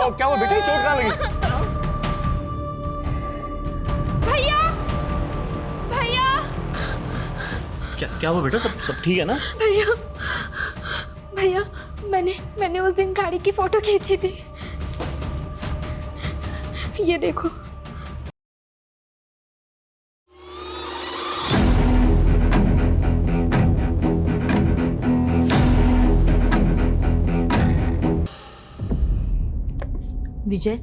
क्या हुआ बेटा, चोट कहाँ लगी? भैया भैया क्या हुआ बेटा, सब ठीक है ना? भैया भैया मैंने उस दिन गाड़ी की फोटो खींची थी, ये देखो। विजय,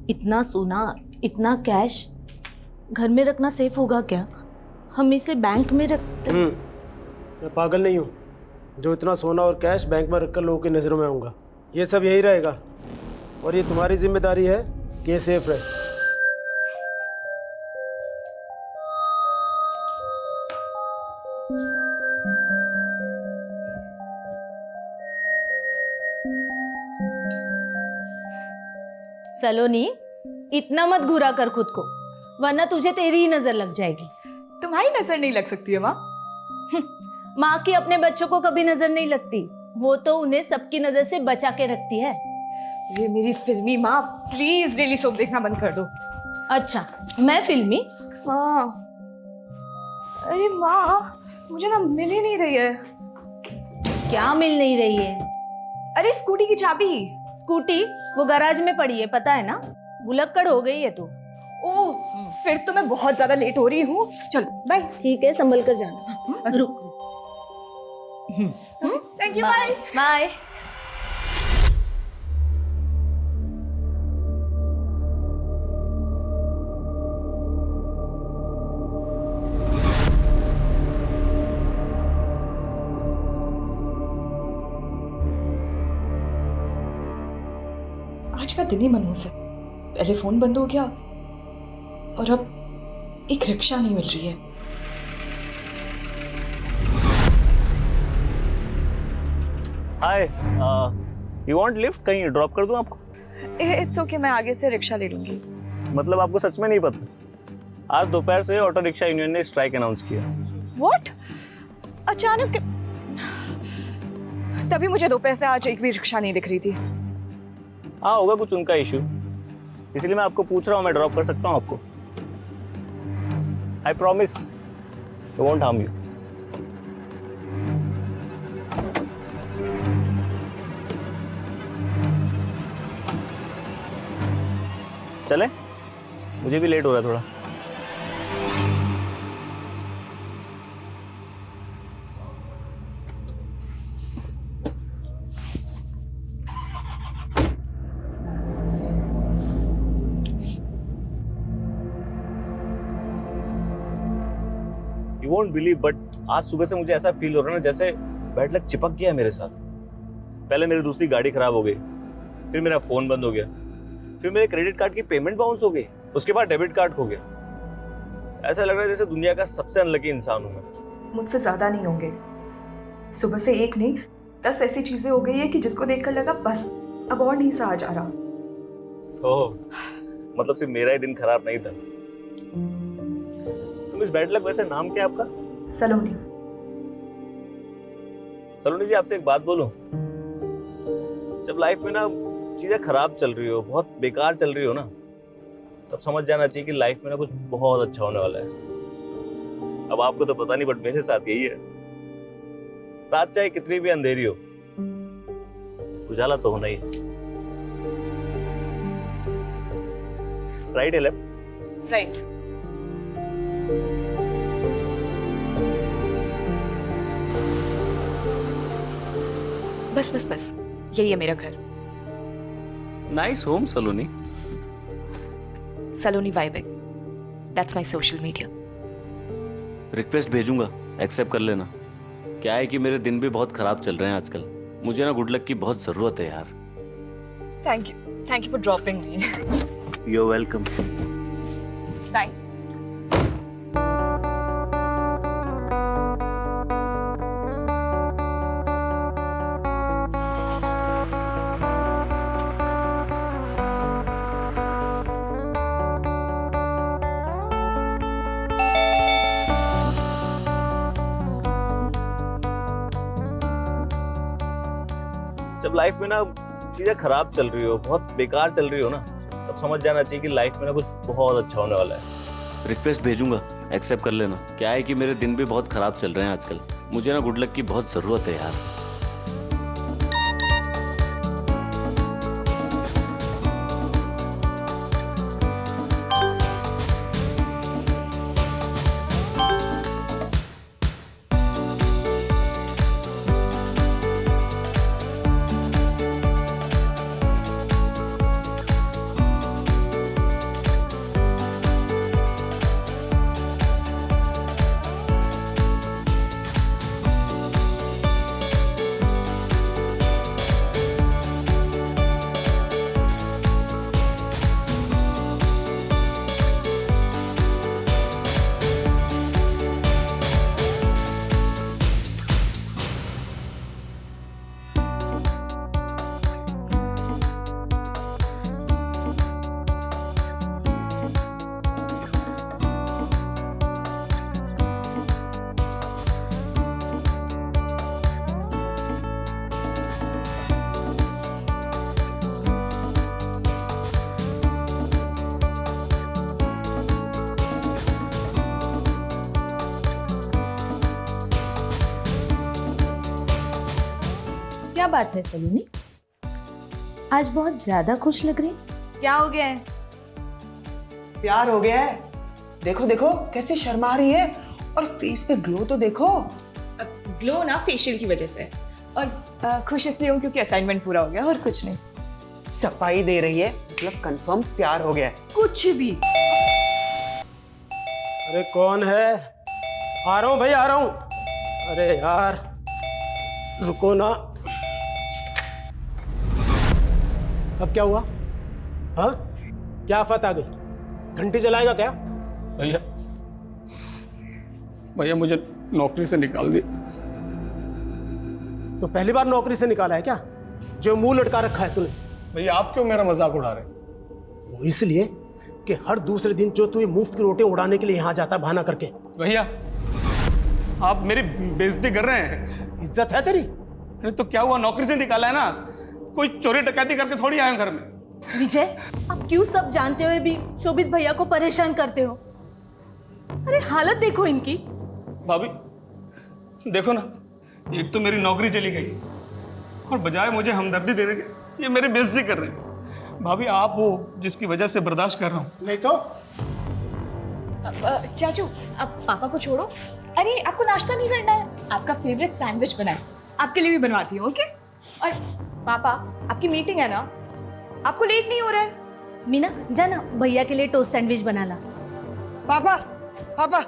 इतना सोना, इतना कैश घर में रखना सेफ होगा क्या? हम इसे बैंक में रखते। मैं पागल नहीं हूँ जो इतना सोना और कैश बैंक में रखकर लोगों की नज़रों में आऊँगा। ये सब यही रहेगा और ये तुम्हारी जिम्मेदारी है कि ये सेफ रहे। सलोनी, इतना मत घुरा कर खुद को, वरना तुझे तेरी ही नजर लग जाएगी। तुम्हारी नजर नहीं लग सकती है माँ। माँ की अपने बच्चों को कभी नजर नहीं लगती, वो तो उन्हें सबकी नजर से बचा के रखती है। ये मेरी फिल्मी माँ, प्लीज डेली सोप देखना बंद कर दो। अच्छा, मैं फिल्मी? हाँ। अरे माँ, मुझे ना मिल ही नहीं रही है। क्या मिल नहीं रही है? अरे स्कूटी की चाबी। स्कूटी वो गैराज में पड़ी है, पता है ना? भुलक्कड़ हो गई है तू। ओह, फिर तो मैं बहुत ज्यादा लेट हो रही हूँ। चलो बाय। ठीक है, संभल कर जाना। रुक। Thank you, bye bye. आज का दिन ही मनहूस है। पहले फोन बंद हो गया और अब एक रिक्शा नहीं मिल रही है। हाय, यू वांट लिफ्ट? कहीं ड्रॉप कर दूं आपको? इट्स ओके, मैं आगे से रिक्शा ले लूंगी। मतलब आपको सच में नहीं पता? आज दोपहर से ऑटो रिक्शा यूनियन ने स्ट्राइक अनाउंस किया। व्हाट? अचानक? तभी मुझे दोपहर से आज एक भी रिक्शा नहीं दिख रही थी। हाँ, होगा कुछ उनका इशू, इसलिए मैं आपको पूछ रहा हूँ, मैं ड्रॉप कर सकता हूँ आपको? I promise I won't harm you. चले, मुझे भी लेट हो रहा है थोड़ा। You won't believe, but आज सुबह से मुझे ऐसा फील हो रहा है ना जैसे बैड लक चिपक गया है मेरे साथ। पहले मेरी दूसरी गाड़ी खराब हो गई, फिर मेरा फोन बंद हो गया, फिर मेरे क्रेडिट कार्ड की पेमेंट बाउंस हो गई, उसके बाद डेबिट कार्ड खो गया। ऐसा लग रहा है जैसे दुनिया का सबसे अनलकी इंसान हूं मैं। मुझसे ज्यादा नहीं होंगे। सुबह से एक नहीं 10 ऐसी चीजें हो गई है कि जिसको देखकर लगा बस अब और नहीं सहा जा रहा। ओह, मतलब सिर्फ मेरा ही दिन खराब नहीं था। तुम इस बैड लक, वैसे नाम क्या है आपका? सलोनी। सलोनी जी, आपसे एक बात बोलूं? जब लाइफ में ना चीजें खराब चल रही हो, बहुत बेकार चल रही हो ना, तब समझ जाना चाहिए कि लाइफ में ना कुछ बहुत अच्छा होने वाला है। अब आपको तो पता नहीं, बट मेरे साथ यही है। रात चाहे कितनी भी अंधेरी हो, उजाला तो होना ही है। राइट है लेफ्ट? राइट। बस बस बस, यही है मेरा घर। Nice home Saloni. सलोनी वाइबेक, that's my social media. Request भेजूंगा, एक्सेप्ट कर लेना। क्या है कि मेरे दिन भी बहुत खराब चल रहे हैं आजकल। मुझे ना गुड लक की बहुत जरूरत है यार। Thank you for dropping me. You are welcome. Bye. जब लाइफ में ना चीजें खराब चल रही हो, बहुत बेकार चल रही हो ना, तब समझ जाना चाहिए कि लाइफ में ना कुछ बहुत अच्छा होने वाला है। रिक्वेस्ट भेजूंगा, एक्सेप्ट कर लेना। क्या है कि मेरे दिन भी बहुत खराब चल रहे हैं आजकल। मुझे ना गुड लक की बहुत जरूरत है यार। क्या बात है सलोनी, आज बहुत ज्यादा खुश लग रही। क्या हो गया है? प्यार हो गया है। देखो देखो कैसे शर्मा रही है, और फेस पे ग्लो तो देखो। ग्लो ना फेशियल की वजह से, और खुश इसलिए हूँ क्योंकि असाइनमेंट पूरा हो गया, और कुछ नहीं। सफाई दे रही है, मतलब कंफर्म प्यार हो गया है। कुछ भी। अरे कौन है? आ रहा हूँ भाई, आ रहा हूँ। अरे यार रुको ना। अब क्या हुआ? हाँ, क्या आफत आ गई? घंटी जलाएगा क्या? भैया भैया मुझे नौकरी से निकाल दिया। तो पहली बार नौकरी से निकाला है क्या, जो मुंह लटका रखा है तूने? भैया आप क्यों मेरा मजाक उड़ा रहे? वो इसलिए कि हर दूसरे दिन जो तू ये मुफ्त की रोटी उड़ाने के लिए यहाँ जाता है बहाना करके। भैया आप मेरी बेइज्जती कर रहे हैं। इज्जत है तेरी? अरे तो क्या हुआ, नौकरी से निकाला है ना, कोई चोरी डकैती करके थोड़ी आए घर में। विजय, आप क्यों सब जानते हुए भी शोभित भैया को परेशान करते हो? अरे हालत देखो इनकी। भाभी देखो ना, एक तो मेरी नौकरी चली गई और बजाय मुझे हमदर्दी देने के ये मेरी बेइज्जती कर रहे हैं। भाभी आप हो जिसकी वजह से बर्दाश्त कर रहा हूँ। नहीं तो चाचू, अब पापा को छोड़ो। अरे आपको नाश्ता नहीं करना है? आपका फेवरेट सैंडविच बनाए, आपके लिए भी बनवाती हूँ, ओके? और पापा, आपकी मीटिंग है ना, आपको लेट नहीं हो रहा है? मीना जाना, भैया के लिए टोस्ट सैंडविच बना ला। पापा पापा,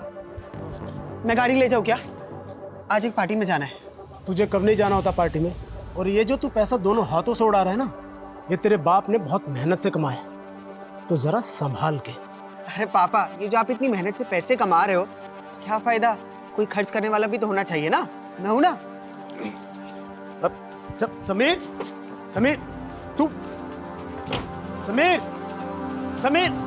मैं गाड़ी ले जाऊँ क्या? आज एक पार्टी में जाना है। तुझे कब नहीं जाना होता पार्टी में? और ये जो तू पैसा दोनों हाथों से उड़ा रहा है ना, ये तेरे बाप ने बहुत मेहनत से कमाया, तो जरा संभाल के। अरे पापा, ये जो आप इतनी मेहनत से पैसे कमा रहे हो, क्या फायदा? कोई खर्च करने वाला भी तो होना चाहिए ना। मैं हूं ना। समीर, समीर, तू, समीर, समीर।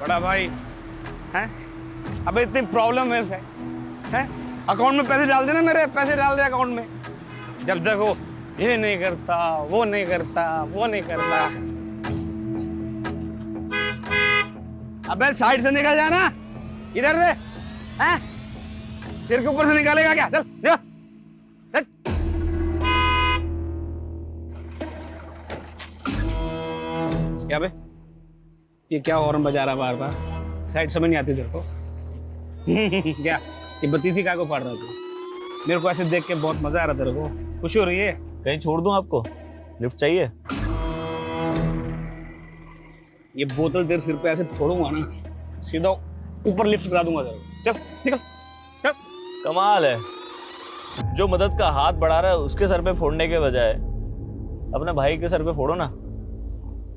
बड़ा भाई हैं? अबे इतनी प्रॉब्लम मेरे से हैं? अकाउंट में पैसे डाल देना, मेरे पैसे डाल दे अकाउंट में। जब देखो ये नहीं करता, वो नहीं करता, वो नहीं करता। अबे साइड से निकल जाना, इधर से हैं? सिर के ऊपर से निकालेगा क्या? चल जा, चल। क्या बे, ये क्या हॉर्न बजा रहा बार बार? साइड समझ नहीं आती तेरे को? क्या ये बत्तीसी काय को फाड़ रहा तू? मेरे को ऐसे देख के बहुत मजा आ रहा तेरे को? खुशी हो रही है? कहीं छोड़ दूं आपको? लिफ्ट चाहिए? ये बोतल तेरे सिर पे ऐसे फोड़ूंगा ना, सीधा ऊपर लिफ्ट करा दूंगा तेरे को। चल निकल, चल। कमाल है, जो मदद का हाथ बढ़ा रहा है उसके सर पे फोड़ने के बजाय अपने भाई के सर पे फोड़ो ना,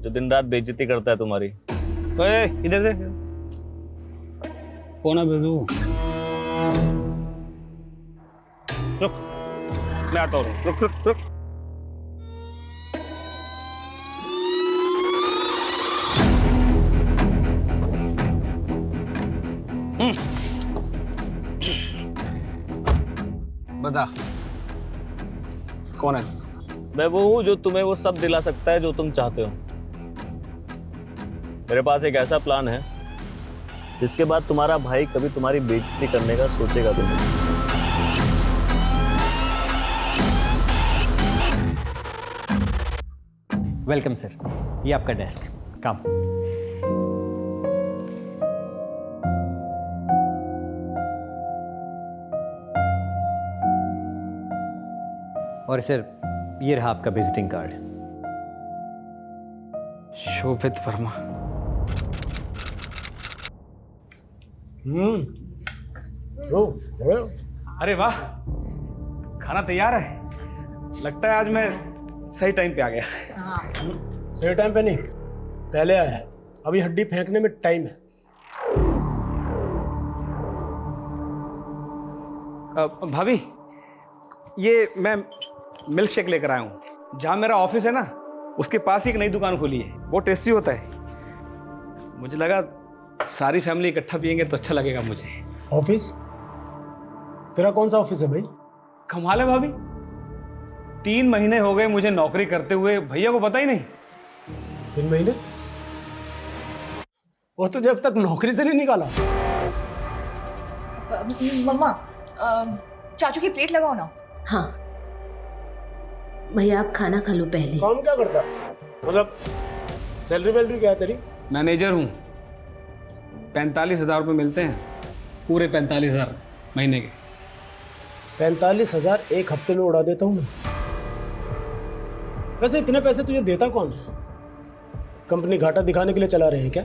जो दिन रात बेइज्जती करता है तुम्हारी। ओए इधर से फोन भेजू। रुक, मैं आता हूँ। रुक रुक रुक। बता कौन है? मैं वो हूँ जो तुम्हें वो सब दिला सकता है जो तुम चाहते हो। मेरे पास एक ऐसा प्लान है जिसके बाद तुम्हारा भाई कभी तुम्हारी बेइज्जती करने का सोचेगा भी नहीं। वेलकम सर, ये आपका डेस्क। काम। और सर ये रहा आपका विजिटिंग कार्ड। शोभित वर्मा। अरे वाह, खाना तैयार है। लगता है आज मैं सही टाइम पे आ गया। सही टाइम पे नहीं, पहले आया। अभी हड्डी फेंकने में टाइम है। भाभी, ये मैं मिल्क शेक लेकर आया हूँ। जहाँ मेरा ऑफिस है ना, उसके पास ही एक नई दुकान खुली है। वो टेस्टी होता है। मुझे लगा सारी फैमिली इकट्ठा पियेंगे तो अच्छा लगेगा मुझे। ऑफिस? तेरा कौन सा ऑफिस है भाई? कमाल है भाभी, 3 महीने हो गए मुझे नौकरी करते हुए, भैया को पता ही नहीं। 3 महीने? वो तो जब तक नौकरी से नहीं निकाला। मम्मा, चाचू की प्लेट लगाओ ना। हाँ भैया, आप खाना खा लो पहले। काम क्या करता? मतलब सैलरी वैलरी क्या है तेरी? मैनेजर हूँ। 45,000 रुपये मिलते हैं, पूरे 45,000 महीने के। 45,000 एक हफ्ते में उड़ा देता हूँ मैं। वैसे इतने पैसे तुझे देता कौन है? कंपनी घाटा दिखाने के लिए चला रहे हैं क्या?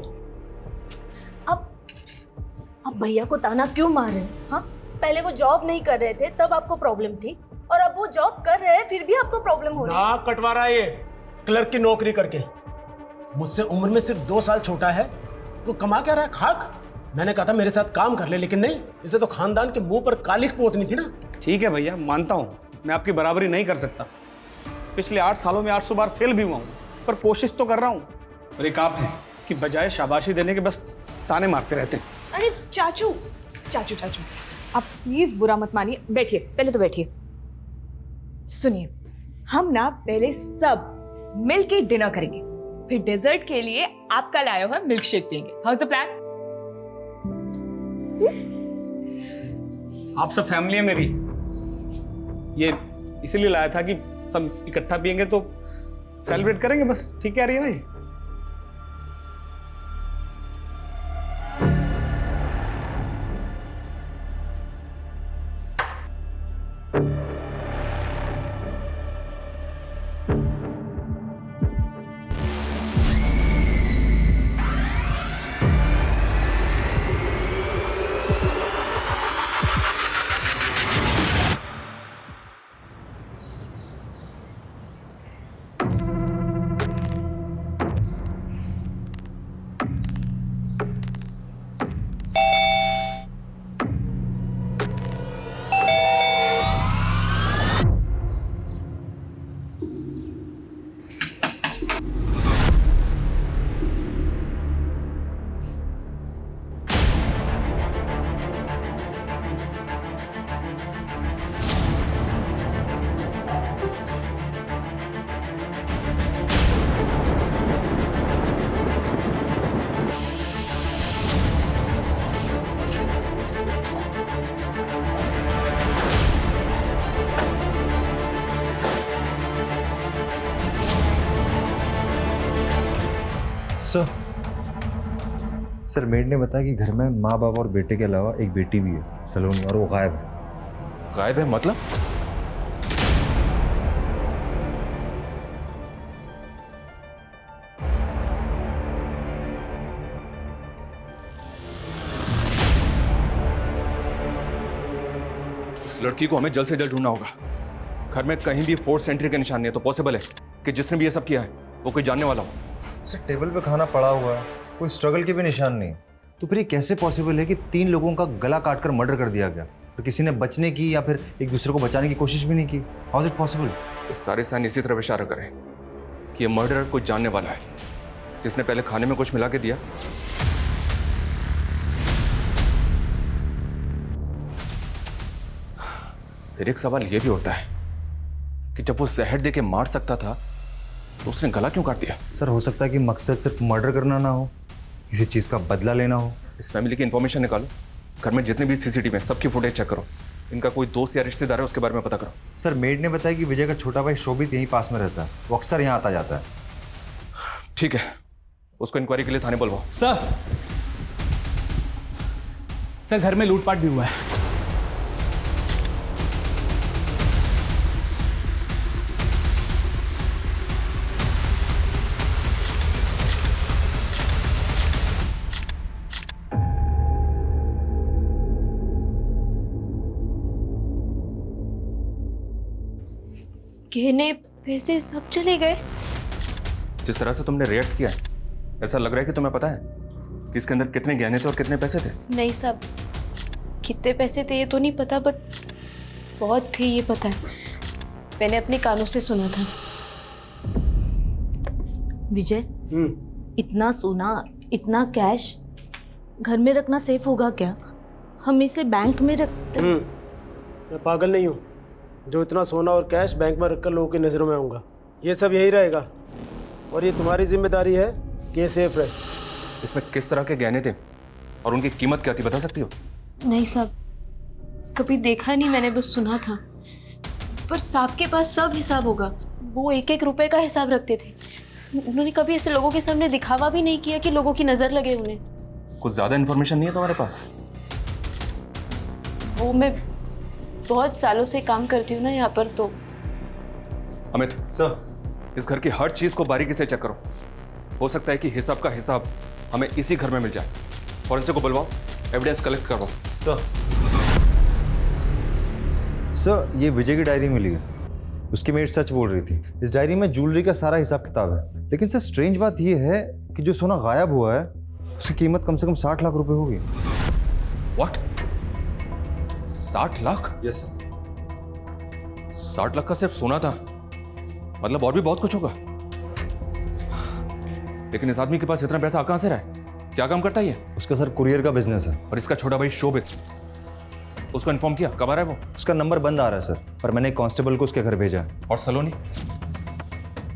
अब भैया को ताना क्यों मार रहे हैं? हाँ, पहले वो जॉब नहीं कर रहे थे तब आपको प्रॉब्लम थी, और अब वो जॉब कर रहे हैं फिर भी आपको प्रॉब्लम हो रही है। नाक कटवा रहा है ये क्लर्क की नौकरी करके। मुझसे उम्र में सिर्फ 2 साल छोटा है, वो कमा क्या रहा है? खाक। मैंने कहा था मेरे साथ काम कर ले, लेकिन नहीं, इसे तो खानदान के मुंह पर कालिख पोतनी थी ना। ठीक है भैया, मानता हूँ मैं आपकी बराबरी नहीं कर सकता। पिछले 8 सालों में 800 बार फेल भी हुआ हूँ, पर कोशिश तो कर रहा हूँ। और एक आप है कि बजाय शाबाशी देने के बस ताने मारते रहते हैं। अरे चाचू चाचू चाचू, आप प्लीज बुरा मत मानिए। बैठिए, पहले तो बैठिए। सुनिए, हम ना पहले सब मिल के डिनर करेंगे, फिर डेजर्ट के लिए आपका लाया हुआ मिल्क शेक पियेंगे। How is the plan? आप सब फैमिली है मेरी, ये इसीलिए लाया था कि सब इकट्ठा पियेंगे तो सेलिब्रेट करेंगे बस। ठीक कह रही है ना ये? सर मेड ने बताया कि घर में माँ बाप और बेटे के अलावा एक बेटी भी है सलोनी, और वो गायब है। गायब है मतलब? लड़की को हमें जल्द से जल्द ढूंढना होगा। घर में कहीं भी फोर्स एंट्री का निशान नहीं है, तो पॉसिबल है कि जिसने भी ये सब किया है वो कोई जानने वाला हो। सर टेबल पे खाना पड़ा हुआ है, कोई स्ट्रगल के भी निशान नहीं। तो फिर ये कैसे पॉसिबल है कि 3 लोगों का गला काटकर मर्डर कर दिया गया, तो किसी ने बचने की या फिर एक दूसरे को बचाने की कोशिश भी नहीं की? How is it possible? ये सारे साइन इसी तरफ इशारा करें कि ये मर्डरर कोई जानने वाला है, जिसने पहले खाने में कुछ मिला के दिया। फिर एक सवाल ये भी होता है कि जब वो जहर दे के मार सकता था तो उसने गला क्यों काट दिया? सर हो सकता है कि मकसद सिर्फ मर्डर करना ना हो, किसी चीज़ का बदला लेना हो। इस फैमिली की इन्फॉर्मेशन निकालो, घर में जितने भी सीसीटीवी हैं सबकी फुटेज चेक करो, इनका कोई दोस्त या रिश्तेदार है उसके बारे में पता करो। सर मेड ने बताया कि विजय का छोटा भाई शोभित यहीं पास में रहता है, वो अक्सर यहाँ आता जाता है। ठीक है, उसको इंक्वायरी के लिए थाने बुलवाओ। सर घर में लूटपाट भी हुआ है। गहने पैसे सब चले गए। जिस तरह से तुमने रिएक्ट किया है, ऐसा लग रहा है कि तुम्हें पता है कि इसके अंदर कितने गहने थे और कितने पैसे थे। नहीं साहब, कितने पैसे थे ये तो नहीं पता, बट बहुत थे ये पता है। मैंने अपने कानों से सुना था। विजय, इतना सोना, इतना कैश घर में रखना सेफ होगा क्या? हम इसे बैंक में रखते। मैं पागल नहीं हूँ जो इतना सोना और कैश बैंक में रखकर लोगों की नज़रों में आऊँगा। ये सब यही रहेगा और ये तुम्हारी जिम्मेदारी है कि ये सेफ रहे। इसमें किस तरह के गहने थे और उनकी कीमत क्या थी, बता सकती हो? नहीं साहब, कभी देखा नहीं, मैंने बस सुना था। पर साहब के पास सब हिसाब होगा, वो 1-1 रुपए का हिसाब रखते थे। उन्होंने कभी ऐसे लोगों के सामने दिखावा भी नहीं किया कि लोगों की नज़र लगे उन्हें। कुछ ज़्यादा इन्फॉर्मेशन नहीं है तुम्हारे पास? वो मैं बहुत सालों से काम करती हूँ ना यहाँ पर, तो। अमित सर, इस घर की हर चीज को बारीकी से चेक करो। हो सकता है कि हिसाब का हिसाब हमें इसी घर में मिल जाए। फॉरेंसिक को बुलवाओ, एविडेंस कलेक्ट करवाओ। सर ये विजय की डायरी मिली है, उसकी मेड सच बोल रही थी। इस डायरी में ज्वेलरी का सारा हिसाब किताब है, लेकिन सर स्ट्रेंज बात यह है कि जो सोना गायब हुआ है उसकी कीमत कम से कम 60 लाख रुपए होगी। What? 60 lakh? Yes sir. 60 lakh का सिर्फ सोना था, मतलब और भी बहुत कुछ होगा। लेकिन इस आदमी के पास इतना पैसा कहां से रहा है? क्या काम करता है ये? उसका सर कुरियर का बिजनेस है। और इसका छोटा भाई शोभित, उसको इन्फॉर्म किया? कब आ रहा है वो? उसका नंबर बंद आ रहा है सर, पर मैंने एक कांस्टेबल को उसके घर भेजा है। और सलोनी,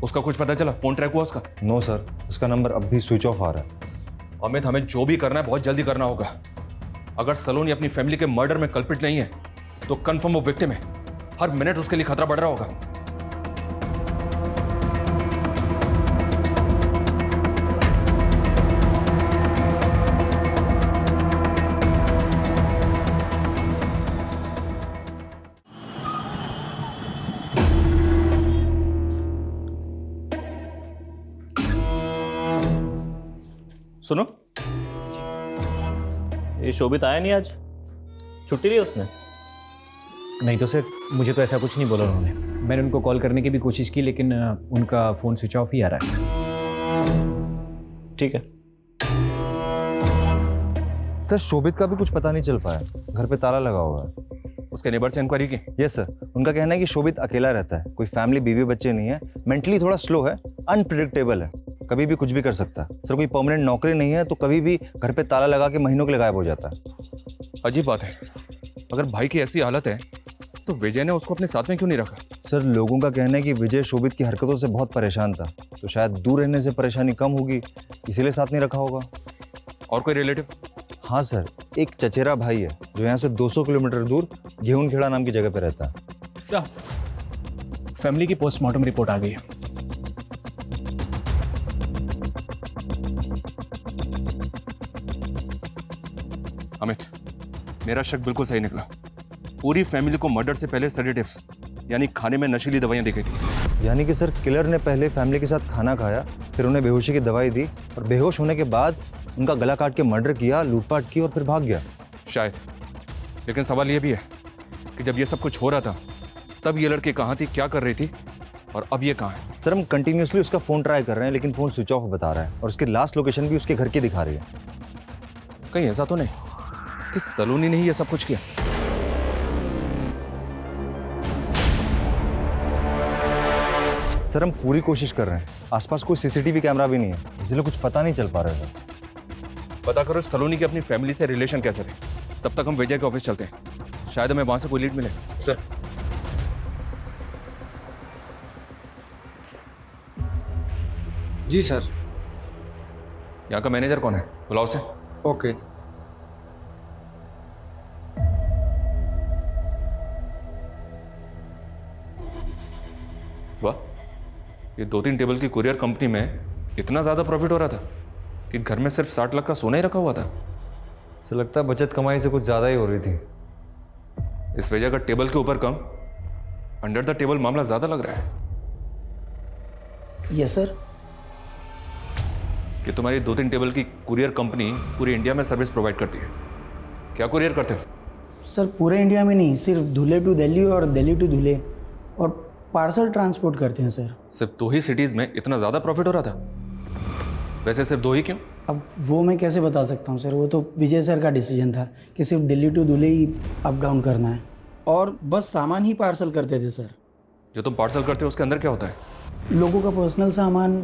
उसका कुछ पता चला? फोन ट्रैक हुआ उसका? नो सर, उसका नंबर अब भी स्विच ऑफ आ रहा है। अमित, हमें जो भी करना है बहुत जल्दी करना होगा। अगर सलोनी अपनी फैमिली के मर्डर में कल्पिट नहीं है तो कंफर्म वो विक्टिम है। हर मिनट उसके लिए खतरा बढ़ रहा होगा। सुनो, ये शोभित आया नहीं आज? छुट्टी ली उसने? नहीं तो सर, मुझे तो ऐसा कुछ नहीं बोला उन्होंने। मैंने उनको कॉल करने की भी कोशिश की, लेकिन उनका फ़ोन स्विच ऑफ ही आ रहा है। ठीक है सर, शोभित का भी कुछ पता नहीं चल पाया, घर पे ताला लगा हुआ है। उसके नेबर से इंक्वायरी की? यस सर, उनका कहना है कि शोभित अकेला रहता है, कोई फैमिली बीवी बच्चे नहीं है, मेंटली थोड़ा स्लो है, अनप्रिडिक्टेबल है, कभी भी कुछ भी कर सकता है। सर कोई परमानेंट नौकरी नहीं है, तो कभी भी घर पे ताला लगा के महीनों के लिए गायब हो जाता है। अजीब बात है, अगर भाई की ऐसी हालत है तो विजय ने उसको अपने साथ में क्यों नहीं रखा? सर लोगों का कहना है कि विजय शोभित की हरकतों से बहुत परेशान था, तो शायद दूर रहने से परेशानी कम होगी, इसीलिए साथ नहीं रखा होगा। और कोई रिलेटिव? हाँ सर, एक चचेरा भाई है जो यहाँ से 200 किलोमीटर दूर घेऊनखेड़ा नाम की जगह पे रहता है। सर, फैमिली की पोस्टमार्टम रिपोर्ट आ गई है। अमित, मेरा शक बिल्कुल सही निकला। पूरी फैमिली को मर्डर से पहले सेडेटिव्स यानी खाने में नशीली दवाइयां दी गई थी। यानी कि सर किलर ने पहले फैमिली के साथ खाना खाया, फिर उन्हें बेहोशी की दवाई दी और बेहोश होने के बाद उनका गला काट के मर्डर किया, लूटपाट की और फिर भाग गया। शायद, लेकिन सवाल यह भी है कि जब ये सब कुछ हो रहा था तब ये लड़की कहाँ थी, क्या कर रही थी, और अब ये कहाँ है? सर हम कंटिन्यूसली उसका फ़ोन ट्राई कर रहे हैं लेकिन फ़ोन स्विच ऑफ बता रहा है और उसकी लास्ट लोकेशन भी उसके घर की दिखा रही है। कहीं ऐसा तो नहीं कि सलोनी ने ही ये सब कुछ किया? सर हम पूरी कोशिश कर रहे हैं, आसपास कोई सीसीटीवी कैमरा भी नहीं है, इसलिए कुछ पता नहीं चल पा रहा है। पता करो सलोनी के अपनी फैमिली से रिलेशन कैसे थे। तब तक हम विजय के ऑफिस चलते हैं, शायद हमें वहां से कोई लीड मिले। सर जी सर। यहाँ का मैनेजर कौन है, बुलाओ उसे। ओके। वाह, ये 2-3 टेबल की कुरियर कंपनी में इतना ज़्यादा प्रॉफिट हो रहा था कि घर में सिर्फ 60 लाख का सोना ही रखा हुआ था। सर लगता है बचत कमाई से कुछ ज़्यादा ही हो रही थी। इस वजह का टेबल के ऊपर कम, अंडर द टेबल मामला ज़्यादा लग रहा है। Yes sir. ये तुम्हारी 2-3 टेबल की कुरियर कंपनी पूरी इंडिया में सर्विस प्रोवाइड करती है। क्या कुरियर करते हो? सर पूरे इंडिया में नहीं, सिर्फ धुले टू दिल्ली और दिल्ली टू धुले, और पार्सल ट्रांसपोर्ट करते हैं सर। सिर्फ 2 ही सिटीज़ में इतना ज़्यादा प्रॉफिट हो रहा था? वैसे सिर्फ 2 ही क्यों? अब वो मैं कैसे बता सकता हूँ सर, वो तो विजय सर का डिसीजन था कि सिर्फ दिल्ली टू धुले ही अप डाउन करना है, और बस सामान ही पार्सल करते थे सर। जो तुम पार्सल करते हो उसके अंदर क्या होता है? लोगों का पर्सनल सामान,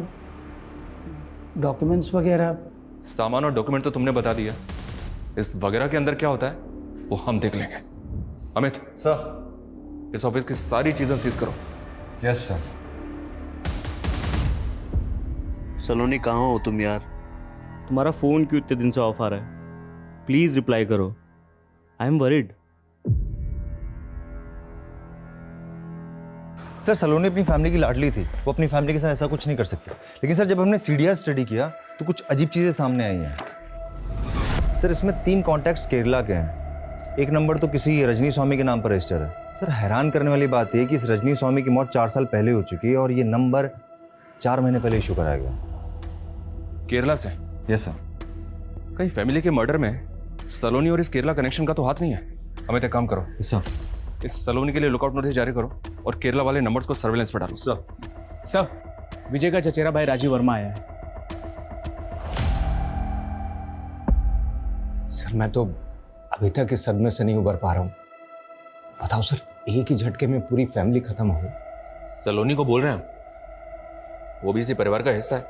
डॉक्यूमेंट्स वगैरह। सामान और डॉक्यूमेंट तो तुमने बता दिया, इस वगैरह के अंदर क्या होता है वो हम देख लेंगे। अमित सर इस ऑफिस की सारी चीजें सीज करो। Yes sir. सलोनी कहाँ हो तुम यार? तुम्हारा फ़ोन क्यों इतने दिन से ऑफ आ रहा है? प्लीज़ रिप्लाई करो, आई एम वरीड। सर सलोनी अपनी फैमिली की लाडली थी, वो अपनी फैमिली के साथ ऐसा कुछ नहीं कर सकते, लेकिन सर जब हमने सीडीआर स्टडी किया तो कुछ अजीब चीज़ें सामने आई हैं। सर इसमें 3 कॉन्टैक्ट्स केरला के हैं, एक नंबर तो किसी रजनी स्वामी के नाम पर रजिस्टर है। सर हैरान करने वाली बात यह कि इस रजनी स्वामी की मौत 4 साल पहले हो चुकी है और ये नंबर 4 महीने पहले इशू कराया गया। केरला से? Yes sir. कहीं फैमिली के मर्डर में सलोनी और इस केरला कनेक्शन का तो हाथ नहीं है? अमित एक काम करो, सर इस सलोनी के लिए लुकआउट नोटिस जारी करो और केरला वाले नंबर्स को सर्वेलेंस पर डालो। सर विजय का चचेरा भाई राजीव वर्मा आया है। सर मैं तो अभी तक इस सदमे से नहीं उबर पा रहा हूँ। बताओ सर, एक ही झटके में पूरी फैमिली खत्म हो गई। सलोनी को बोल रहे हैं, वो भी इसी परिवार का हिस्सा है,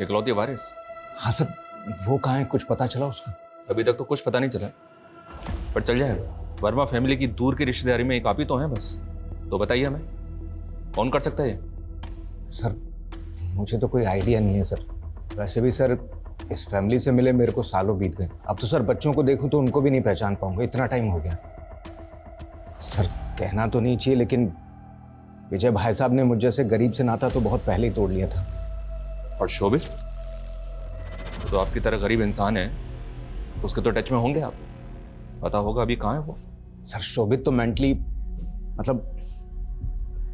इकलौती वारिस। हाँ सर, वो कहाँ है, कुछ पता चला उसका? अभी तक तो कुछ पता नहीं चला, पर चल जाएगा। वर्मा फैमिली की दूर की रिश्तेदारी में एक आप ही तो हैं बस। तो बताइए हमें कौन कर सकता है ये? सर मुझे तो कोई आइडिया नहीं है सर। वैसे भी सर इस फैमिली से मिले मेरे को सालों बीत गए। अब तो सर बच्चों को देखूं तो उनको भी नहीं पहचान पाऊंगा, इतना टाइम हो गया। सर कहना तो नहीं चाहिए लेकिन विजय भाई साहब ने मुझ जैसे गरीब से नाता तो बहुत पहले ही तोड़ लिया था। और शोभित तो आपकी तरह गरीब इंसान है, उसके तो टच में होंगे आप, पता होगा अभी कहाँ है वो। सर शोभित तो मेंटली मतलब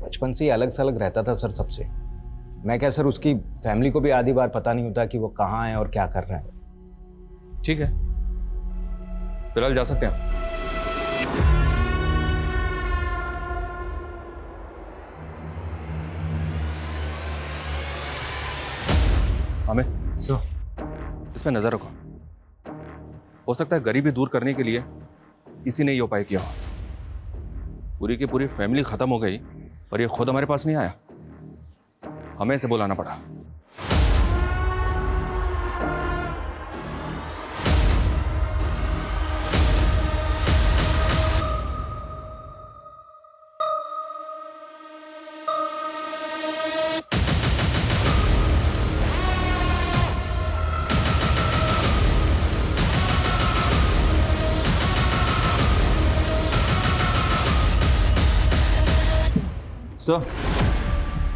बचपन से ही अलग सलग रहता था सर सबसे। मैं क्या सर, उसकी फैमिली को भी आधी बार पता नहीं होता कि वो कहाँ है और क्या कर रहा है। ठीक है, फिलहाल जा सकते हैं। हमें इसमें नजर रखो, हो सकता है गरीबी दूर करने के लिए इसी ने ये उपाय किया हो। पूरी की पूरी फैमिली खत्म हो गई और ये खुद हमारे पास नहीं आया, हमें इसे बुलाना पड़ा।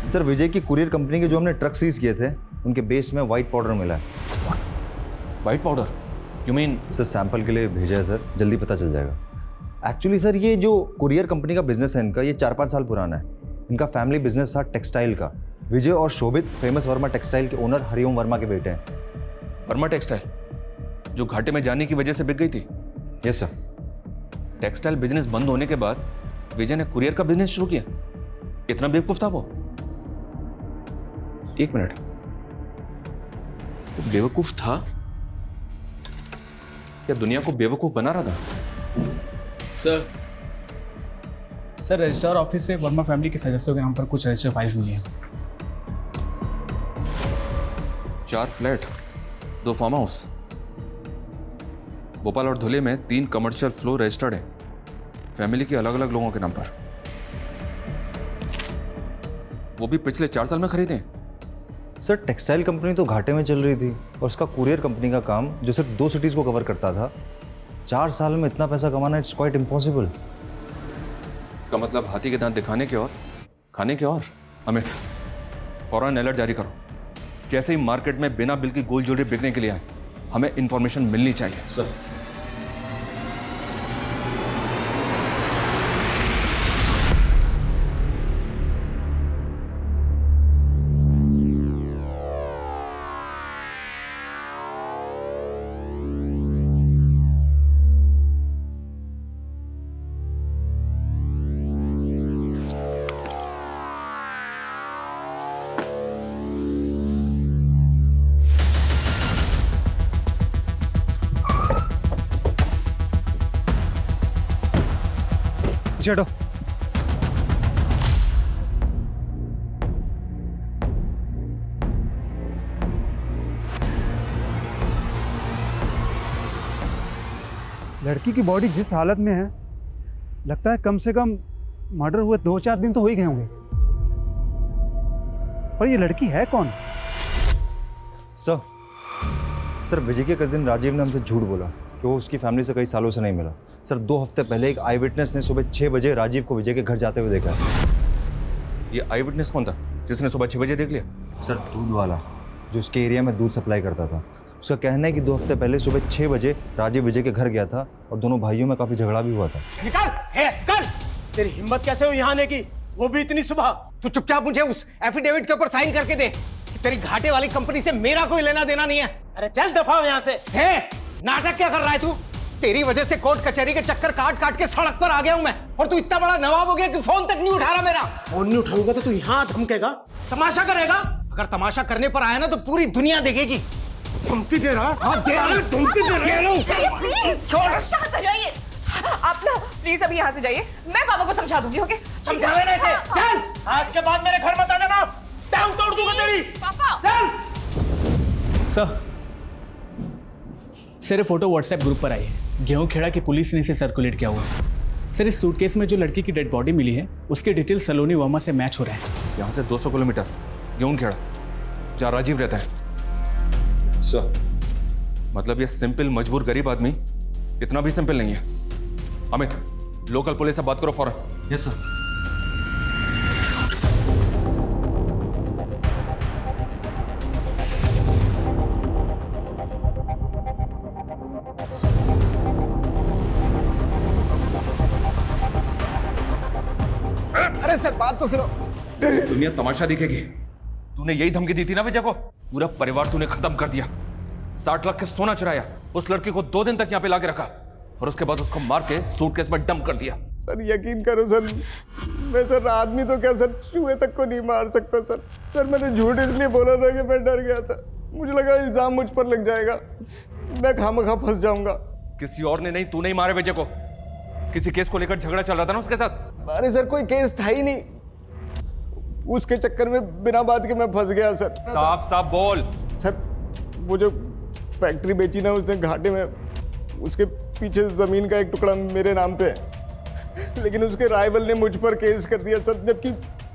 सर विजय की कुरियर कंपनी के जो हमने ट्रक सीज किए थे उनके बेस में वाइट पाउडर मिला है। White powder? You mean? Sir sample के लिए भेजा है सर, जल्दी पता चल जाएगा। एक्चुअली सर ये जो कुरियर कंपनी का बिजनेस है इनका, ये 4-5 साल पुराना है। इनका फैमिली बिजनेस था टेक्सटाइल का। विजय और शोभित फेमस वर्मा टेक्सटाइल के ओनर हरिओम वर्मा के बेटे हैं। वर्मा टेक्सटाइल जो घाटे में जाने की वजह से बिक गई थी? Yes sir. टेक्सटाइल बिजनेस बंद होने के बाद विजय ने कुरियर का बिजनेस शुरू किया? इतना बेवकूफ था वो? एक मिनट, वो बेवकूफ था या दुनिया को बेवकूफ बना रहा था? सर रजिस्ट्रार ऑफिस से वर्मा फैमिली के सदस्यों के नाम पर कुछ रजिस्टर फाइल्स मिली हैं। 4 फ्लैट, 2 फार्म हाउस, भोपाल और धुले में 3 कमर्शियल फ्लोर रजिस्टर्ड है, फैमिली के अलग अलग लोगों के नाम पर। वो भी पिछले 4 साल में खरीदे हैं। सर टेक्सटाइल कंपनी तो घाटे में चल रही थी और उसका कुरियर कंपनी का काम जो सिर्फ 2 सिटीज़ को कवर करता था, 4 साल में इतना पैसा कमाना इट्स क्वाइट इम्पॉसिबल। इसका मतलब हाथी के दांत दिखाने के और खाने के और। अमित, फौरन अलर्ट जारी करो। जैसे ही मार्केट में बिना बिल की गोल्ड ज्वेलरी बिकने के लिए आए, हमें इंफॉर्मेशन मिलनी चाहिए। सर चलो लड़की की बॉडी जिस हालत में है, लगता है कम से कम मर्डर हुए 2-4 दिन तो हो ही गए होंगे। पर ये लड़की है कौन? सर विजय के कजिन राजीव ने हमसे झूठ बोला कि वो उसकी फैमिली से कई सालों से नहीं मिला। सर 2 हफ्ते पहले एक आई विटनेस ने सुबह 6 बजे राजीव को विजय के घर जाते हुए देखा। ये आई विटनेस कौन था जिसने सुबह 6 बजे देख लिया? सर दूध वाला जो उसके एरिया में दूध सप्लाई करता था। उसका कहना है कि 2 हफ्ते पहले सुबह 6 बजे राजीव विजय के घर गया था और दोनों भाइयों में काफी झगड़ा भी हुआ था। निकल! तेरी हिम्मत कैसे हुई यहाँ आने की, वो भी इतनी सुबह? तू चुपचाप मुझे उस एफिडेविट के ऊपर साइन करके दे कि तेरी घाटे वाली कंपनी से मेरा कोई लेना देना नहीं है। अरे चल दफा हो यहाँ से। है नाटक क्या कर रहा है तू? तेरी वजह से कोर्ट कचहरी के चक्कर काट काट के सड़क पर आ गया हूं मैं, और तू इतना बड़ा नवाब हो गया कि फोन तक नहीं उठा रहा मेरा। फोन नहीं उठाऊंगा तो तू यहाँ धमकेगा, तमाशा करेगा? अगर तमाशा करने पर आया ना तो पूरी दुनिया देखेगी। धमकी दे रहा? हाँ दे रहा, धमकी दे रहा। छोड़, शांत हो जाइए आप ना, प्लीज अभी यहाँ से जाइए, मैं पापा को समझा दूंगी। ओके समझा देना इसे। चल, आज के बाद मेरे घर मत आ जाना, टांग तोड़ दूंगा तेरी। पापा सर ये फोटो व्हाट्सएप ग्रुप पर आई है। गेहूं खेड़ा की पुलिस ने इसे सर्कुलेट किया हुआ। सर इस सूटकेस में जो लड़की की डेड बॉडी मिली है उसके डिटेल सलोनी वर्मा से मैच हो रहे हैं। यहाँ से 200 किलोमीटर गेहूं खेड़ा जहाँ राजीव रहता है। सर मतलब ये सिंपल मजबूर गरीब आदमी इतना भी सिंपल नहीं है। अमित, लोकल पुलिस से बात करो फौरन। Yes sir. अरे सर बात तो सुनो। दुनिया तमाशा दिखेगी। तूने यही धमकी दी थी ना विजय को? पूरा परिवार तूने खत्म कर दिया। 60 लाख के सोना चुराया, उस लड़की को 2 दिन तक यहाँ पे लाके रखा और उसके बाद उसको मार के सूटकेस में डंप कर दिया। सर यकीन करो सर, मैं सर आदमी तो क्या सर चूहे तक को नहीं मार सकता सर। सर मैंने झूठ इसलिए बोला था कि मैं डर गया था, मुझे लगा इल्जाम मुझ पर लग जाएगा, मैं खामखा फंस जाऊंगा। किसी और ने नहीं, तूने ही मारे विजय को। किसी केस को लेकर झगड़ा चल रहा था ना उसके साथ? अरे सर कोई केस था ही नहीं, उसके चक्कर में बिना बात के मैं फंस गया सर। साफ साफ बोल। सर वो जो फैक्ट्री बेची ना उसने घाटे में, उसके पीछे जमीन का एक टुकड़ा मेरे नाम पे है, लेकिन उसके राइवल ने मुझ पर केस कर दिया सर, जबकि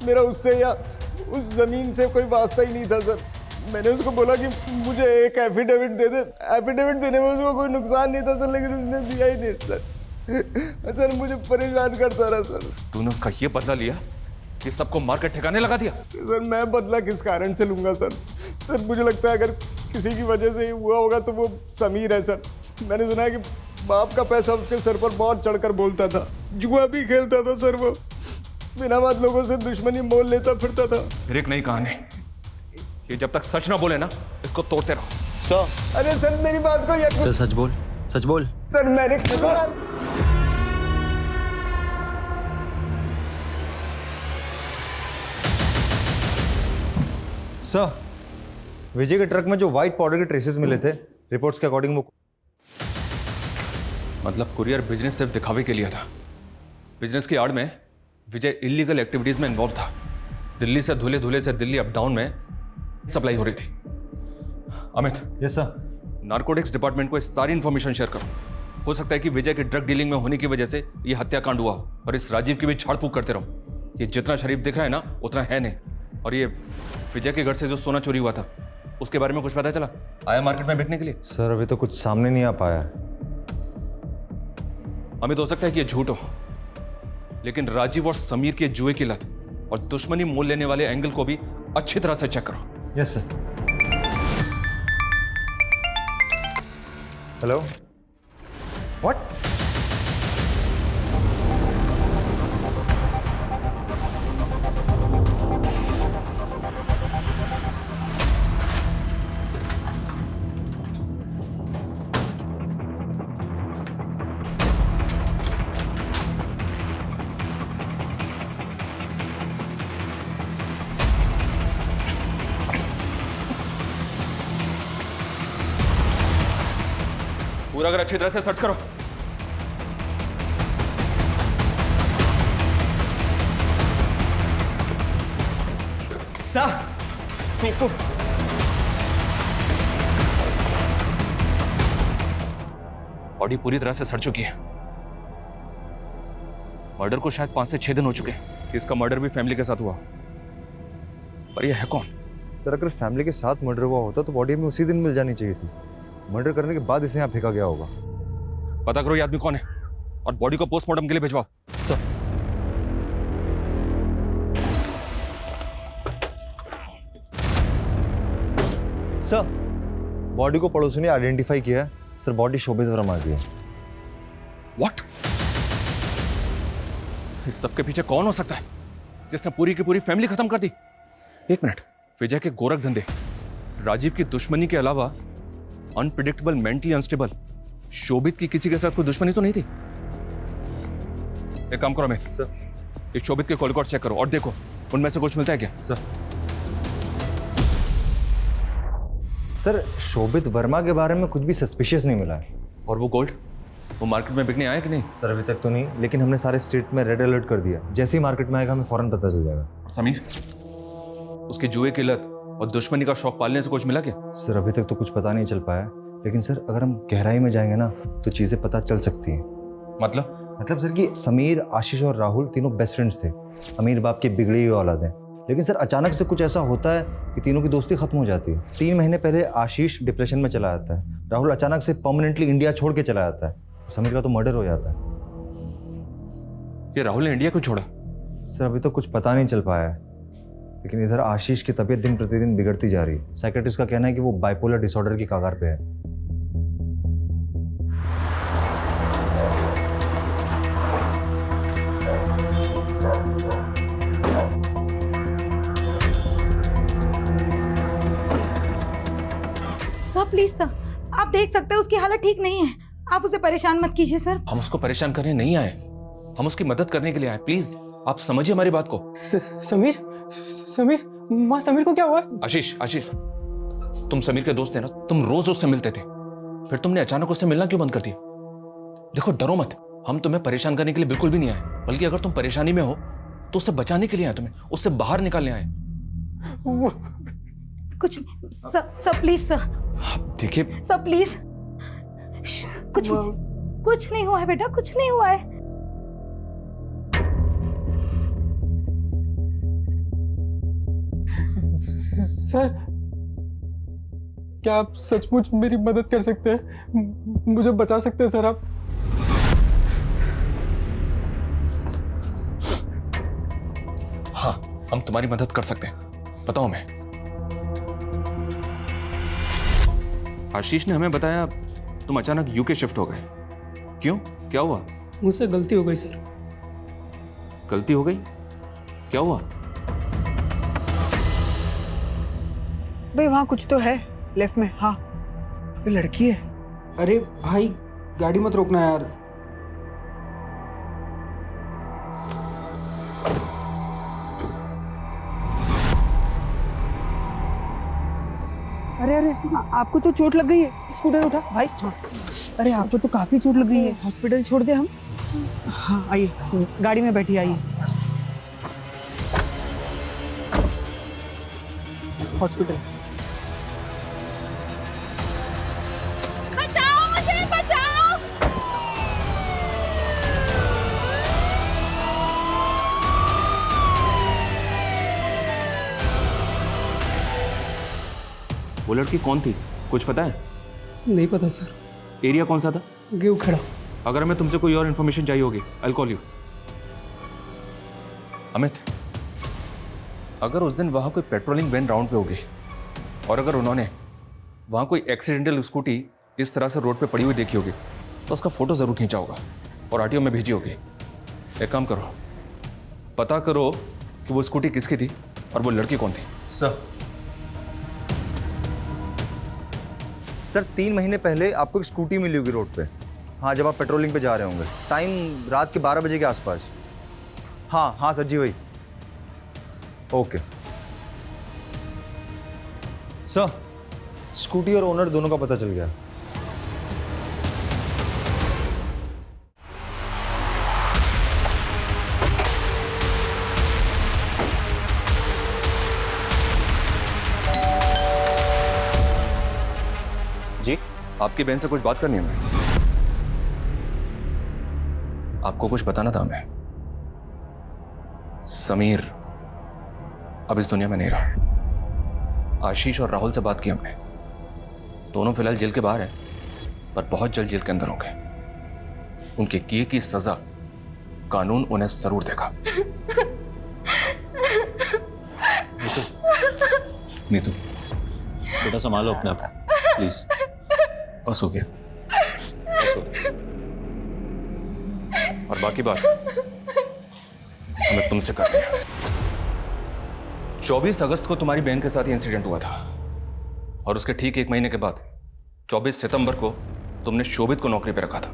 मेरा उससे या उस जमीन से कोई वास्ता ही नहीं था सर। मैंने उसको बोला कि मुझे एक एफिडेविट दे दे, एफिडेविट देने में उसको कोई नुकसान नहीं था सर, लेकिन उसने दिया ही नहीं सर। सर मुझे परेशान करता रहा सर। तूने उसका ये बदला लिया कि सबको मार कर ठिकाने लगा दिया? सर मैं बदला किस कारण से लूंगा सर? सर मुझे लगता है अगर किसी की वजह से हुआ होगा तो वो समीर है सर। मैंने सुना है कि बाप का पैसा उसके सर पर बहुत चढ़कर बोलता था, जुआ भी खेलता था सर, वो बिना बात लोगों से दुश्मनी मोल लेता फिरता था। फिर एक नई कहानी, ये जब तक सच ना बोले ना इसको तोड़ते रहो। सर अरे सर मेरी बात को यकीन। सच बोल, सच बोल। सर मैंने सर, विजय के ट्रक में जो व्हाइट पाउडर के ट्रेसेस मिले थे, रिपोर्ट्स के अकॉर्डिंग वो मतलब कुरियर बिजनेस सिर्फ दिखावे के लिए था। बिजनेस की आड़ में विजय इलीगल एक्टिविटीज में इन्वॉल्व था। दिल्ली से धुले धुले से दिल्ली अप डाउन में सप्लाई हो रही थी। Amit. Yes sir. Narcotics department को इस सारी इंफॉर्मेशन शेयर करो। हो सकता है कि विजय की ड्रग डीलिंग में होने की वजह से ये हत्याकांड हुआ हो, और इस राजीव की भी झाड़ फूक करते रहो। ये जितना शरीफ दिख रहा है ना उतना है नहीं। और ये विजय के घर से जो सोना चोरी हुआ था उसके बारे में कुछ पता चला? आया मार्केट में बिकने के लिए? सर अभी तो कुछ सामने नहीं आ पाया है। अमित, हो सकता है कि ये झूठ हो, लेकिन राजीव और समीर के जुए की लत और दुश्मनी मोल लेने वाले एंगल को भी अच्छी तरह से चेक करो। Yes sir. Hello, what? पूरा अगर अच्छी तरह से सर्च करो। बॉडी पूरी तरह से सड़ चुकी है। मर्डर को शायद 5 से 6 दिन हो चुके हैं। इसका मर्डर भी फैमिली के साथ हुआ, पर यह है कौन? सर अगर फैमिली के साथ मर्डर हुआ होता तो बॉडी हमें उसी दिन मिल जानी चाहिए थी। मर्डर करने के बाद इसे यहाँ फेंका गया होगा। पता करो ये आदमी कौन है और बॉडी को पोस्टमार्टम के लिए भिजवाओ। सर। सर, बॉडी को पड़ोसी ने आइडेंटिफाई किया है। सर बॉडी शोभित वर्मा की है। व्हाट? इस सब के पीछे कौन हो सकता है जिसने पूरी की पूरी फैमिली खत्म कर दी? एक मिनट, विजय के गोरख धंधे, राजीव की दुश्मनी के अलावा अनप्रिडिक्टेबल, मेंटली अनस्टेबल शोभित की किसी के साथ कोई दुश्मनी तो नहीं थी? एक काम करो अमित, सर इस शोभित के कॉल रिकॉर्ड चेक करो और देखो उनमें से कुछ मिलता है क्या? सर शोभित वर्मा के बारे में कुछ भी सस्पिशियस नहीं मिला है। और वो गोल्ड, वो मार्केट में बिकने आया कि नहीं? सर अभी तक तो नहीं, लेकिन हमने सारे स्टेट में रेड अलर्ट कर दिया। जैसे ही मार्केट में आएगा हमें फौरन पता चल जाएगा। समीर, उसकी जुए की लत और दुश्मनी का शौक पालने से कुछ मिला क्या? सर अभी तक तो कुछ पता नहीं चल पाया, लेकिन सर अगर हम गहराई में जाएंगे ना तो चीजें पता चल सकती हैं। मतलब सर कि समीर, आशीष और राहुल तीनों बेस्ट फ्रेंड्स थे। अमीर बाप की बिगड़ी हुई औलाद है, लेकिन सर अचानक से कुछ ऐसा होता है कि तीनों की दोस्ती खत्म हो जाती है। 3 महीने पहले आशीष डिप्रेशन में चला जाता है, राहुल अचानक से परमानेंटली इंडिया छोड़ के चला जाता है, समीर का तो मर्डर हो जाता है। ये राहुल ने इंडिया क्यों छोड़ा? सर अभी तो कुछ पता नहीं चल पाया है, लेकिन इधर आशीष की तबीयत दिन प्रतिदिन बिगड़ती जा रही है। साइकेट्रिस्ट का कहना है कि वो बाइपोलर डिसऑर्डर की कगार पे है। सर प्लीज सर, आप देख सकते हैं उसकी हालत ठीक नहीं है। आप उसे परेशान मत कीजिए सर। हम उसको परेशान करने नहीं आए, हम उसकी मदद करने के लिए आए। प्लीज आप समझिए हमारी बात को। समीर, माँ समीर को क्या हुआ? आशीष, तुम समीर के दोस्त थे ना, तुम रोज उससे मिलते थे, फिर तुमने अचानक उससे मिलना क्यों बंद कर दिया? देखो डरो मत, हम तुम्हें परेशान करने के लिए बिल्कुल भी नहीं आए, बल्कि अगर तुम परेशानी में हो तो उससे बचाने के लिए आए, तुम्हें उससे बाहर निकालने आए। कुछ सर प्लीज सर। देखिए सर प्लीज, कुछ नहीं हुआ है बेटा, कुछ नहीं हुआ है। सर क्या आप सचमुच मेरी मदद कर सकते हैं? मुझे बचा सकते हैं सर आप? हाँ, हम तुम्हारी मदद कर सकते हैं, बताओ मैं। आशीष ने हमें बताया तुम अचानक यूके शिफ्ट हो गए। क्यों, क्या हुआ? मुझसे गलती हो गई सर। गलती हो गई? क्या हुआ? भाई वहाँ कुछ तो है लेफ्ट में। हाँ लड़की है। अरे भाई गाड़ी मत रोकना यार। अरे अरे आपको तो चोट लग गई है, स्कूटर उठा भाई। अरे आपको तो काफी चोट लग गई है, हॉस्पिटल छोड़ दे हम। हाँ आइए, गाड़ी में बैठिए, आइए हॉस्पिटल। बचाओ मुझे, बचाओ। वो लड़की कौन थी, कुछ पता है? नहीं पता सर। एरिया कौन सा था? गेहूं खेड़ा। अगर हमें तुमसे कोई और इन्फॉर्मेशन चाहिए होगी, I will call you. Amit, अगर उस दिन वहां कोई पेट्रोलिंग वैन राउंड पे होगी और अगर उन्होंने वहां कोई एक्सीडेंटल स्कूटी इस तरह से रोड पे पड़ी हुई देखी होगी तो उसका फोटो जरूर खींचा होगा और आरटीओ में भेजी होगी। एक काम करो, पता करो कि वो स्कूटी किसकी थी और वो लड़की कौन थी। सर 3 महीने पहले आपको एक स्कूटी मिली होगी रोड पे। हाँ, जब आप पेट्रोलिंग पे जा रहे होंगे, टाइम रात के 12 बजे के आसपास। हाँ हाँ सर जी, वही। ओके सर, स्कूटी और ओनर दोनों का पता चल गया। जी, आपकी बहन से कुछ बात करनी है हमें। आपको कुछ बताना था हमें। समीर अब इस दुनिया में नहीं रहा। आशीष और राहुल से बात की हमने, दोनों फिलहाल जेल के बाहर हैं, पर बहुत जल्द जेल के अंदर होंगे। उनके किए की सजा कानून उन्हें जरूर देगा। नीतू, बेटा संभालो अपने आप, प्लीज। बस हो गया, बस हो गया। और बाकी बात हमें तुमसे करनी है। 24 अगस्त को तुम्हारी बहन के साथ ही इंसिडेंट हुआ था और उसके ठीक 1 महीने के बाद 24 सितंबर को तुमने शोभित को नौकरी पर रखा था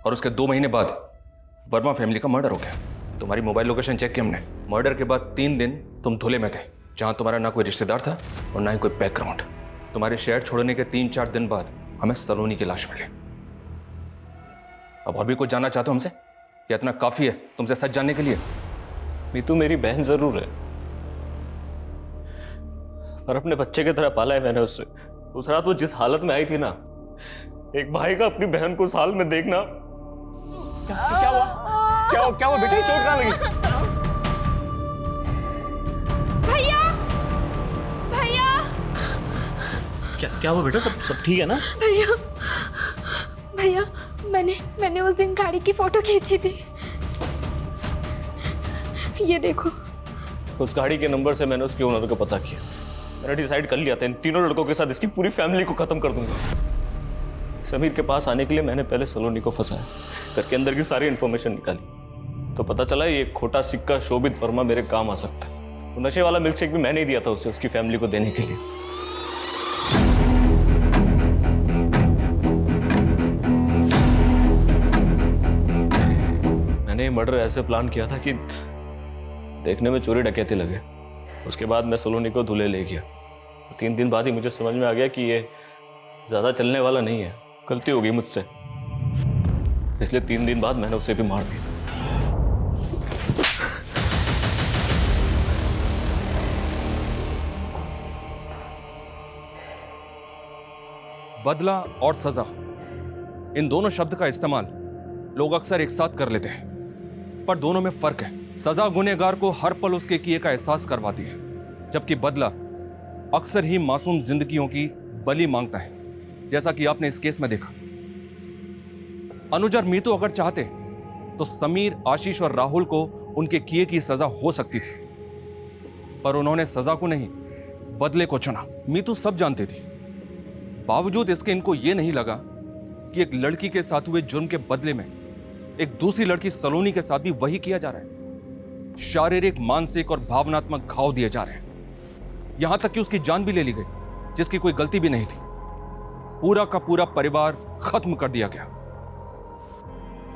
और उसके 2 महीने बाद वर्मा फैमिली का मर्डर हो गया। तुम्हारी मोबाइल लोकेशन चेक की हमने। मर्डर के बाद 3 दिन तुम धुले में थे, जहां तुम्हारा ना कोई रिश्तेदार था और ना ही कोई बैकग्राउंड। तुम्हारे शहर छोड़ने के 3-4 दिन बाद हमें सलोनी की लाश मिली। अब और भी कुछ जानना चाहते हो हमसे या इतना काफी है तुमसे सच जानने के लिए? नीतू मेरी बहन जरूर है और अपने बच्चे की तरह पाला है मैंने उससे। उस रात वो जिस हालत में आई थी ना, एक भाई का अपनी बहन को उस हाल में देखना। क्या हुआ? क्या हुआ बेटे? चोट कहाँ लगी? भैया, भैया, क्या हुआ बेटा? सब ठीक है ना? भैया, भैया, मैंने उस दिन गाड़ी की फोटो खींची थी, ये देखो। उस गाड़ी के नंबर से मैंने उसके ओनर को पता किया। मैंने डिसाइड कर लिया था इन तीनों लड़कों के साथ इसकी पूरी फैमिली को खत्म कर दूंगा। समीर के पास आने के लिए मैंने पहले सलोनी को फंसाया, घर के अंदर की सारी इंफॉर्मेशन निकाली, तो पता चला ये खोटा सिक्का शोभित वर्मा मेरे काम आ सकता है। वो नशे वाला मिल्कशेक भी मैंने ही दिया था उसे, उसकी फैमिली को देने के लिए। मैंने मर्डर ऐसे प्लान किया था कि देखने में चोरी डकैती लगे। उसके बाद मैं सलोनी को धुले ले गया। 3 दिन बाद ही मुझे समझ में आ गया कि ये ज्यादा चलने वाला नहीं है। गलती हो गई मुझसे, इसलिए 3 दिन बाद मैंने उसे भी मार दिया। बदला और सजा, इन दोनों शब्द का इस्तेमाल लोग अक्सर एक साथ कर लेते हैं, पर दोनों में फर्क है। सजा गुनहगार को हर पल उसके किए का एहसास करवाती है, जबकि बदला अक्सर ही मासूम जिंदगियों की बलि मांगता है, जैसा कि आपने इस केस में देखा। अनुज और मीतू अगर चाहते तो समीर, आशीष और राहुल को उनके किए की सजा हो सकती थी, पर उन्होंने सजा को नहीं, बदले को चुना। मीतू सब जानती थी, बावजूद इसके इनको यह नहीं लगा कि एक लड़की के साथ हुए जुर्म के बदले में एक दूसरी लड़की सलोनी के साथ भी वही किया जा रहा है। शारीरिक, मानसिक और भावनात्मक घाव दिए जा रहे हैं, यहां तक कि उसकी जान भी ले ली गई, जिसकी कोई गलती भी नहीं थी। पूरा का पूरा परिवार खत्म कर दिया गया।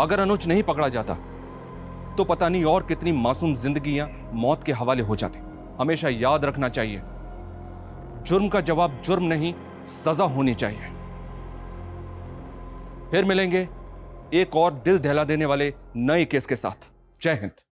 अगर अनुज नहीं पकड़ा जाता तो पता नहीं और कितनी मासूम जिंदगियां मौत के हवाले हो जाती। हमेशा याद रखना चाहिए, जुर्म का जवाब जुर्म नहीं, सजा होनी चाहिए। फिर मिलेंगे एक और दिल दहला देने वाले नए केस के साथ। जय हिंद।